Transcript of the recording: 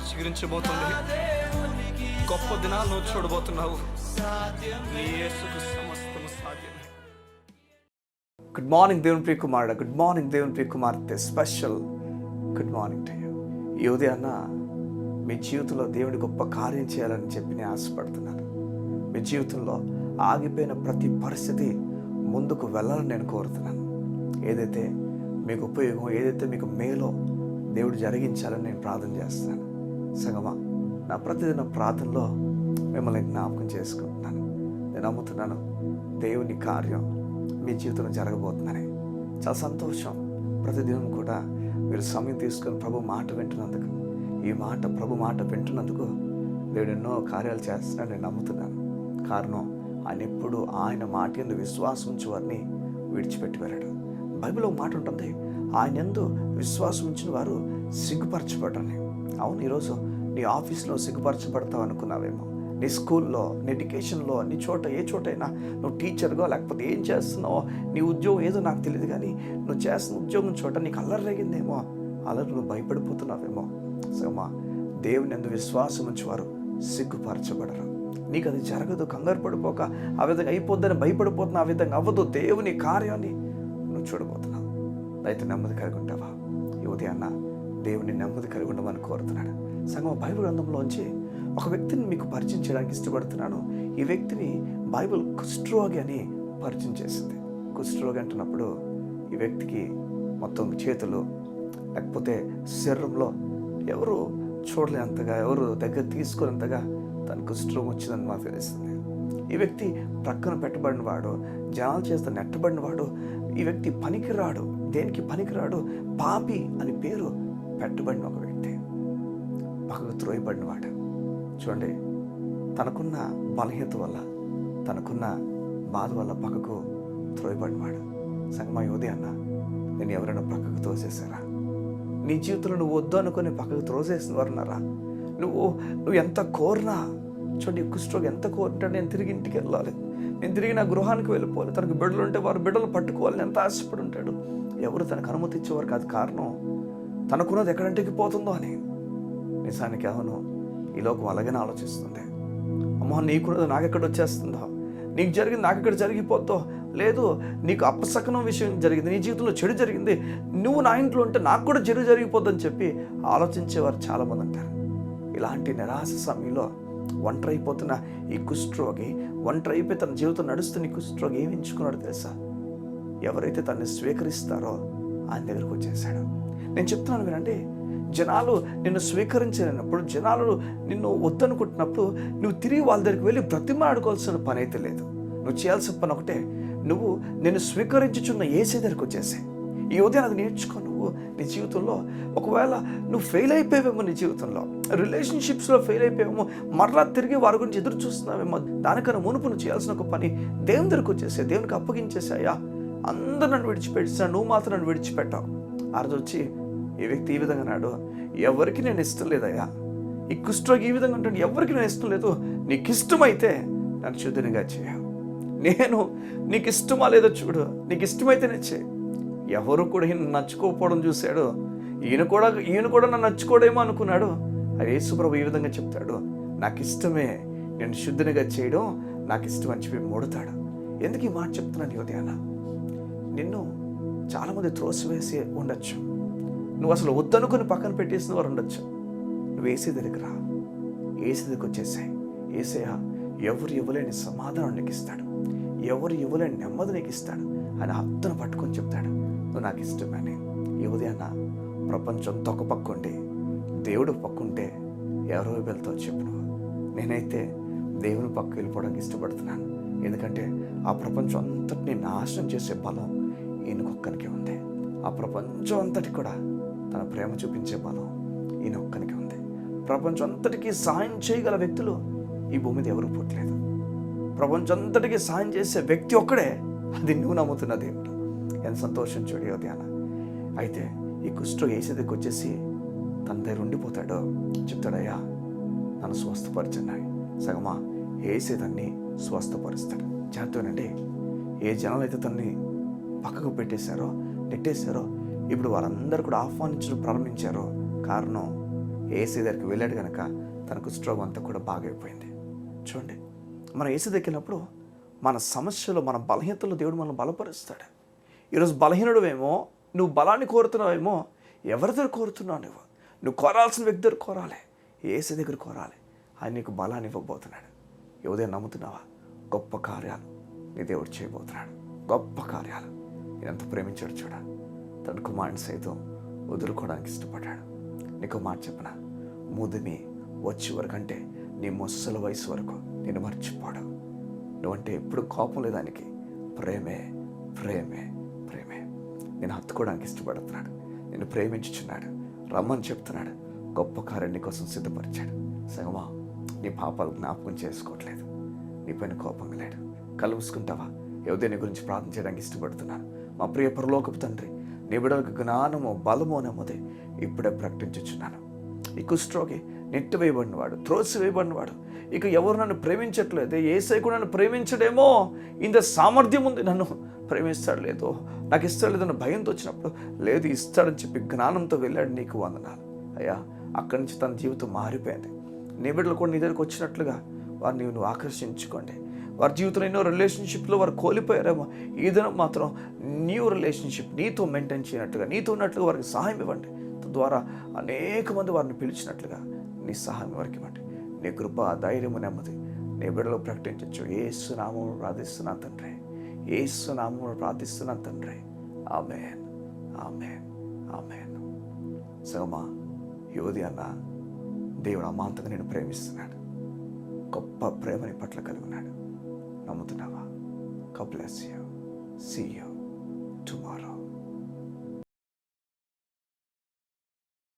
చిగురించబోతుంది. గొప్ప దినాలు నువ్వు చూడబోతున్నావు. నీ యేసుకు సమస్తము సాధ్యమే. గుడ్ మార్నింగ్ దేవుని ప్రియ కుమారుడా, గుడ్ మార్నింగ్ దేవుని ప్రియ కుమార్తె, special good morning to you. ఈ ఉదయాన్న మీ జీవితంలో దేవుడి గొప్ప కార్యం చేయాలని చెప్పి నేను ఆశపడుతున్నాను. మీ జీవితంలో ఆగిపోయిన ప్రతి పరిస్థితి ముందుకు వెళ్ళాలని నేను కోరుతున్నాను. ఏదైతే మీకు ఉపయోగం, ఏదైతే మీకు మేలో దేవుడు జరిగించాలని నేను ప్రార్థన చేస్తాను. సంగమా, నా ప్రతిదిన ప్రార్థనలో మిమ్మల్ని జ్ఞాపకం చేసుకుంటున్నాను. నేను నమ్ముతున్నాను దేవుని కార్యం మీ జీవితంలో జరగబోతుందని. చాలా సంతోషం. ప్రతిదినం కూడా మీరు సమయం తీసుకొని ప్రభు మాట వింటున్నందుకు, ప్రభు మాట వింటున్నందుకు దేవుడు ఎన్నో కార్యాలు చేస్తున్నాడు నేను నమ్ముతున్నాను. కారణం ఆయన ఎప్పుడు ఆయన మాట యందు విశ్వాసం ఉంచే వారిని విడిచిపెట్టి వెళ్ళాడు. బైబిల్లో మాట ఉంటుంది, ఆయన యందు విశ్వాసం ఉంచిన వారు సిగ్గుపరచబడరని. అవును, ఈరోజు నీ ఆఫీస్లో సిగ్గుపరచబడతావు అనుకున్నావేమో, నీ స్కూల్లో, నీ ఎడ్యుకేషన్లో, నీ చోట ఏ చోటైనా నువ్వు టీచర్గా లేకపోతే ఏం చేస్తున్నావో, నీ ఉద్యోగం ఏదో నాకు తెలియదు కానీ నువ్వు చేస్తున్న ఉద్యోగం చోట నీకు అల్లరి రేగిందేమో, అల్లరి నువ్వు భయపడిపోతున్నావేమో. సమ్మా, దేవుని యందు విశ్వాసం ఉంచేవారు సిగ్గుపరచబడరు. నీకు అది జరగదు, కంగారు పడిపోక ఆ విధంగా అయిపోద్దని భయపడిపోతున్నా. ఆ విధంగా అవ్వదు. దేవుని కార్యాన్ని నువ్వు చూడబోతున్నావు. అయితే నెమ్మది కలిగి ఉంటావా? ఈ ఉదయాన్న దేవుని నెమ్మది కలిగి ఉండమని కోరుతున్నాడు. సంగమ, బైబిల్ గ్రంథంలోంచి ఒక వ్యక్తిని మీకు పరిచయం చేయడానికి ఇష్టపడుతున్నాను. ఈ వ్యక్తిని బైబిల్ కుష్ఠరోగి అని పరిచయం చేసింది. కుష్ఠరోగి అంటున్నప్పుడు ఈ వ్యక్తికి మొత్తం చేతులు లేకపోతే శరీరంలో ఎవరు చూడలేనంతగా, ఎవరు దగ్గర తీసుకునేంతగా తన కుష్ఠరోగం వచ్చిందని మాకు తెలుస్తుంది. ఈ వ్యక్తి ప్రక్కన పెట్టబడిన వాడు, జనాల చేత నెట్టబడిన వాడు. ఈ వ్యక్తి పనికిరాడు, దేనికి పనికిరాడు, పాపి అని పేరు పెట్టబడిన ఒక వ్యక్తి, పక్కకు త్రోయబడినవాడు. చూడండి, తనకున్న బలహీనత వల్ల, తనకున్న బాధ వల్ల పక్కకు త్రోయబడినవాడు. సంగమా, ఉదయాన్న నేను ఎవరైనా పక్కకు తోసేసారా? నీ జీవితంలో నువ్వు వద్దు అనుకుని పక్కకు త్రోసేసిన వారు ఉన్నారా? నువ్వు ఎంత కోరినా, చూడండి, కుష్ఠరోగి ఎంత కోరుంటాడు, నేను తిరిగి ఇంటికి వెళ్ళాలి, నేను తిరిగి నా గృహానికి వెళ్ళిపోవాలి, తనకు బిడ్డలు ఉంటే వారు బిడ్డలు పట్టుకోవాలని ఎంత ఆశపడి ఉంటాడు. ఎవరు తనకు అనుమతి ఇచ్చేవారు కాదు. కారణం తనకున్నది ఎక్కడంటికి పోతుందో అని. నిజానికి అవును, ఈ లోకం అలాగనే ఆలోచిస్తుంది. అమ్మో, నీకున్నది నాకెక్కడ వచ్చేస్తుందో, నీకు జరిగింది నాకెక్కడ జరిగిపోద్దో, లేదు నీకు అపశకనం విషయం జరిగింది, నీ జీవితంలో చెడు జరిగింది, నువ్వు నా ఇంట్లో ఉంటే నాకు కూడా చెడు జరిగిపోద్దని చెప్పి ఆలోచించేవారు చాలామంది ఉంటారు. ఇలాంటి నిరాశ సమయంలో ఒంటరి అయిపోతున్న ఈ కుష్ఠరోగి, ఒంటరి అయిపోయి తన జీవితం నడుస్తున్న ఈ కుష్ఠరోగి ఏమి ఎంచుకున్నాడో తెలుసా? ఎవరైతే తనని స్వీకరిస్తారో ఆయన దగ్గరకు వచ్చేసాడు. నేను చెప్తున్నాను వినండి, జనాలు నిన్ను స్వీకరించినప్పుడు, జనాలు నిన్ను వద్దనుకుంటున్నప్పుడు నువ్వు తిరిగి వాళ్ళ దగ్గరికి వెళ్ళి బ్రతిమాడుకోవాల్సిన పని అయితే లేదు. నువ్వు చేయాల్సిన పని ఒకటే, నువ్వు నిన్ను స్వీకరించుచున్న యేసే దగ్గరికి వచ్చేసాయి. ఈ ఉదయం అది నేర్చుకో. నువ్వు నీ జీవితంలో ఒకవేళ నువ్వు ఫెయిల్ అయిపోయావేమో, నీ జీవితంలో రిలేషన్షిప్స్లో ఫెయిల్ అయిపోయావేమో, మరలా తిరిగి వారి గురించి ఎదురు చూస్తున్నావేమో, దానికన్నా మునుపు నువ్వు చేయాల్సిన ఒక పని దేవుని దగ్గరికి వచ్చేసాయి, దేవునికి అప్పగించేసాయా. అందరు నన్ను విడిచిపెట్టిస్తాను, నువ్వు మాత్రం నన్ను విడిచిపెట్టావు. ఆ రోజు వచ్చి ఈ వ్యక్తి ఈ విధంగా అన్నాడు, ఎవరికి నేను ఇష్టం లేదయ్యా. ఈ కుష్ఠరోగి ఈ విధంగా అంటాడు, ఎవరికి నేను ఇష్టం లేదు, నీకు ఇష్టమైతే నన్ను శుద్ధినిగా చేయ, నేను నీకు ఇష్టమా లేదో చూడు, నీకు ఇష్టమైతేనే చేయి. ఎవరు కూడా ఈయన నచ్చుకోకపోవడం చూశాడు, ఈయన కూడా నన్ను నచ్చుకోడేమో అనుకున్నాడు. అది యేసుప్రభు ఈ విధంగా చెప్తాడు, నాకు ఇష్టమే, నేను శుద్ధినిగా చేయడం నాకు ఇష్టం అని చెప్పి మూడుతాడు. ఎందుకు ఈ మాట చెప్తున్నాను? ఉదయాన నిన్ను చాలామంది త్రోసివేసి ఉండొచ్చు, నువ్వు అసలు వద్దనుకుని పక్కన పెట్టేసిన వారు ఉండొచ్చు. నువ్వు ఏసీ దగ్గరికి రా, ఏసీ దగ్గరికి వచ్చేసాయి. ఏసయ్య ఎవరు ఇవ్వలేని సమాధానం నీకు ఇస్తాడు, ఎవరు ఇవ్వలేని నెమ్మది నీకు ఇస్తాడు అని హత్తును పట్టుకొని చెప్తాడు, నువ్వు నాకు ఇష్టమని. ఈ ఉదయాన్న ప్రపంచంతో ఒక పక్కుండి దేవుడు పక్కుంటే ఎవరో వెళ్తావు చెప్పు. నువ్వు నేనైతే దేవుని పక్క వెళ్ళిపోవడానికి ఇష్టపడుతున్నాను. ఎందుకంటే ఆ ప్రపంచం అంతటిని నాశనం చేసే బలం ఈయనకొక్కనికి ఉంది. ఆ ప్రపంచం అంతటి కూడా తన ప్రేమ చూపించే బలం ఈయన ఒక్కనికి ఉంది. ప్రపంచం అంతటికీ సాయం చేయగల వ్యక్తులు ఈ భూమి మీద ఎవరు పుట్టలేదు. ప్రపంచం అంతటికీ సాయం చేసే వ్యక్తి ఒక్కడే, అది నువ్వు నమ్ముతున్న దేవుడు. ఎంత సంతోషం చూడే ధ్యాన. అయితే ఈ కుష్ఠరోగి యేసు దగ్గరికి వచ్చేసి తన దగ్గర ఉండిపోతాడో చెప్తాడయ్యా నన్ను స్వస్థపరచన్నాయి. సగమా యేసే తన్ని స్వస్థపరుస్తాడు. చేతోనండి ఏ జనాలు అయితే తన్ని పక్కకు పెట్టేశారో, నెట్టేశారో, ఇప్పుడు వారందరూ కూడా ఆహ్వానించడం ప్రారంభించారో కారణం ఏసీ దగ్గరికి వెళ్ళాడు కనుక తన కుష్ఠరోగం అంతా కూడా బాగైపోయింది. చూడండి, మనం ఏసీ దగ్గరికి వెళ్ళినప్పుడు మన సమస్యలు, మన బలహీనతలు దేవుడు మనల్ని బలపరుస్తాడు. ఈరోజు బలహీనుడువేమో, నువ్వు బలాన్ని కోరుతున్నావేమో, ఎవరి దగ్గర కోరుతున్నావు? నువ్వు కోరాల్సిన వ్యక్తి దగ్గర కోరాలి, ఏసీ దగ్గర కోరాలి. ఆయన నీకు బలాన్ని ఇవ్వబోతున్నాడు. ఉదయం నమ్ముతున్నావా? గొప్ప కార్యాలు నీ దేవుడు చేయబోతున్నాడు. గొప్ప కార్యాలు. ఎంత ప్రేమించాడు చూడ. తన కుమారుని సైతం వదులుకోవడానికి ఇష్టపడ్డాడు. నీకు మాట చెప్పనా, ముదిమి వచ్చే వరకు అంటే నీ ముసలి వయసు వరకు నేను మర్చిపోవడం. నువ్వంటే ఎప్పుడు కోపం లేదానికి, ప్రేమే ప్రేమే ప్రేమే. నేను హత్తుకోవడానికి ఇష్టపడుతున్నాడు. నేను ప్రేమించుచున్నాడు. రమ్మని చెప్తున్నాడు. గొప్ప కార్యం నీ కోసం సిద్ధపరిచాడు. సగమా, నీ పాపాలు జ్ఞాపకం చేసుకోవట్లేదు, నీ పైన కోపంగా లేడు. కళ్ళు మూసుకుంటావా? నీ గురించి ప్రార్థన చేయడానికి ఇష్టపడుతున్నాను. మా ప్రియ పరలోకపు తండ్రి, నీ బిడ్డలకు జ్ఞానము బలము నెమ్మది ఇప్పుడే ప్రకటించుచున్నాను. ఈ కుష్ఠరోగి నెట్టివేయబడినవాడు, త్రోసివేయబడినవాడు, ఇక ఎవరు నన్ను ప్రేమించట్లేదు, యేసయ్య కూడా నన్ను ప్రేమించడేమో, ఇంత సామర్థ్యం ఉంది, నన్ను ప్రేమిస్తాడు లేదో, నాకు ఇస్తాడు లేదన్న భయంతో వచ్చినప్పుడు, లేదు ఇస్తాడని చెప్పి జ్ఞానంతో వెళ్ళాడు. నీకు వందనాలు అయ్యా. అక్కడి నుంచి తన జీవితం మారిపోయింది. నీ బిడ్డలు కూడా నీ దగ్గరికి వచ్చినట్లుగా వారిని నువ్వు ఆకర్షించుకోండి. వారి జీవితంలో ఎన్నో రిలేషన్షిప్లో వారు కోల్పోయారేమో, ఈ దినం మాత్రం న్యూ రిలేషన్షిప్ నీతో మెయింటైన్ చేయనట్లుగా, నీతో ఉన్నట్లుగా వారికి సహాయం ఇవ్వండి. తద్వారా అనేక మంది వారిని పిలిచినట్లుగా నీ సహాయం వారికి ఇవ్వండి. నీ కృప, ధైర్యము, నెమ్మది నీ బిడ్డలో ప్రకటించవచ్చు. యేసు నామములో ప్రార్థిస్తున్నాను తండ్రి, యేసు నామములో ప్రార్థిస్తున్నాను తండ్రి. ఆమేన్, ఆమేన్, ఆమేన్. సగమా, యువతి అన్న, దేవుడు అమాంతంగా నేను ప్రేమిస్తున్నాడు. గొప్ప ప్రేమని పట్ల కలిగి ఉన్నాడు. నమ్ముతున్నావా? God bless you. See you.